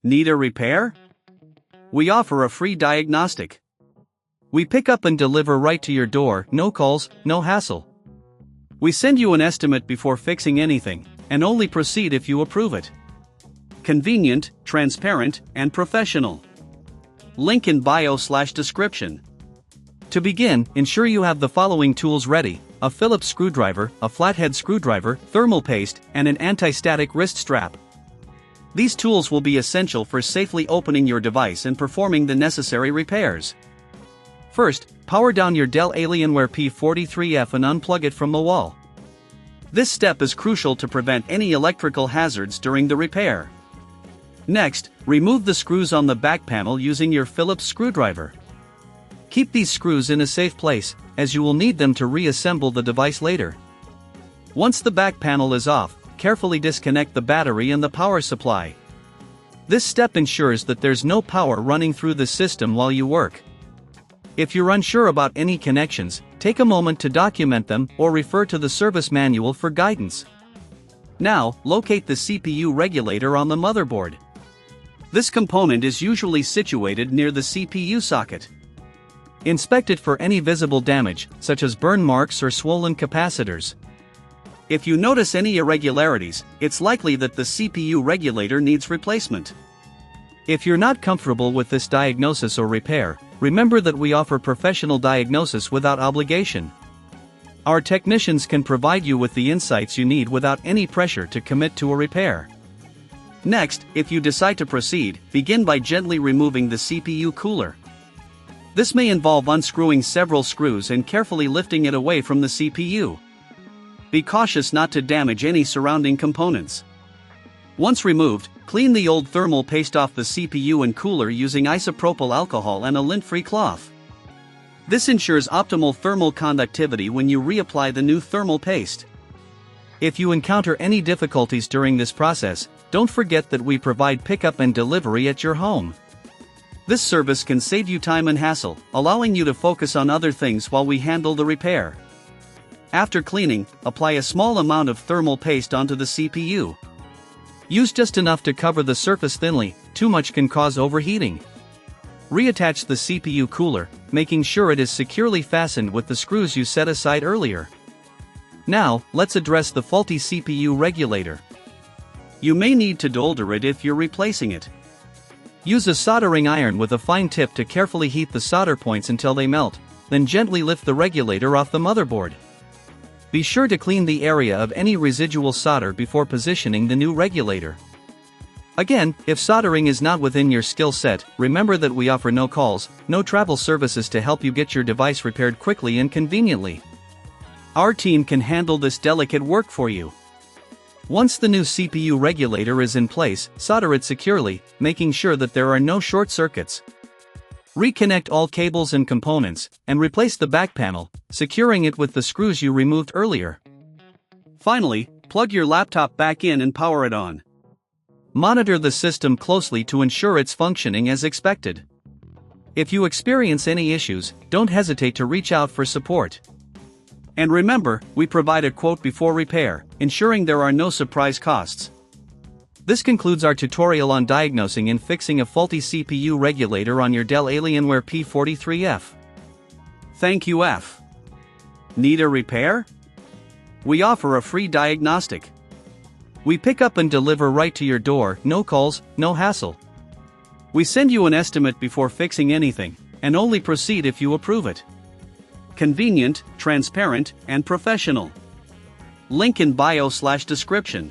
Need a repair? We offer a free diagnostic. We pick up and deliver right to your door, no calls, no hassle. We send you an estimate before fixing anything, and only proceed if you approve it. Convenient, transparent, and professional. Link in bio/description. To begin, ensure you have the following tools ready: a Phillips screwdriver, a flathead screwdriver, thermal paste, and an anti-static wrist strap. These tools will be essential for safely opening your device and performing the necessary repairs. First, power down your Dell Alienware P43F and unplug it from the wall. This step is crucial to prevent any electrical hazards during the repair. Next, remove the screws on the back panel using your Phillips screwdriver. Keep these screws in a safe place, as you will need them to reassemble the device later. Once the back panel is off, carefully disconnect the battery and the power supply. This step ensures that there's no power running through the system while you work. If you're unsure about any connections, take a moment to document them or refer to the service manual for guidance. Now, locate the CPU regulator on the motherboard. This component is usually situated near the CPU socket. Inspect it for any visible damage, such as burn marks or swollen capacitors. If you notice any irregularities, it's likely that the CPU regulator needs replacement. If you're not comfortable with this diagnosis or repair, remember that we offer professional diagnosis without obligation. Our technicians can provide you with the insights you need without any pressure to commit to a repair. Next, if you decide to proceed, begin by gently removing the CPU cooler. This may involve unscrewing several screws and carefully lifting it away from the CPU. Be cautious not to damage any surrounding components. Once removed, clean the old thermal paste off the CPU and cooler using isopropyl alcohol and a lint-free cloth. This ensures optimal thermal conductivity when you reapply the new thermal paste. If you encounter any difficulties during this process, don't forget that we provide pickup and delivery at your home. This service can save you time and hassle, allowing you to focus on other things while we handle the repair. After cleaning, apply a small amount of thermal paste onto the CPU. Use just enough to cover the surface thinly, too much can cause overheating. Reattach the CPU cooler, making sure it is securely fastened with the screws you set aside earlier. Now, let's address the faulty CPU regulator. You may need to solder it if you're replacing it. Use a soldering iron with a fine tip to carefully heat the solder points until they melt, then gently lift the regulator off the motherboard. Be sure to clean the area of any residual solder before positioning the new regulator. Again, if soldering is not within your skill set, remember that we offer no calls, no travel services to help you get your device repaired quickly and conveniently. Our team can handle this delicate work for you. Once the new CPU regulator is in place, solder it securely, making sure that there are no short circuits. Reconnect all cables and components, and replace the back panel, securing it with the screws you removed earlier. Finally, plug your laptop back in and power it on. Monitor the system closely to ensure it's functioning as expected. If you experience any issues, don't hesitate to reach out for support. And remember, we provide a quote before repair, ensuring there are no surprise costs. This concludes our tutorial on diagnosing and fixing a faulty CPU regulator on your Dell Alienware P43F. Thank you. Need a repair? We offer a free diagnostic. We pick up and deliver right to your door, no calls, no hassle. We send you an estimate before fixing anything, and only proceed if you approve it. Convenient, transparent, and professional. Link in bio/description.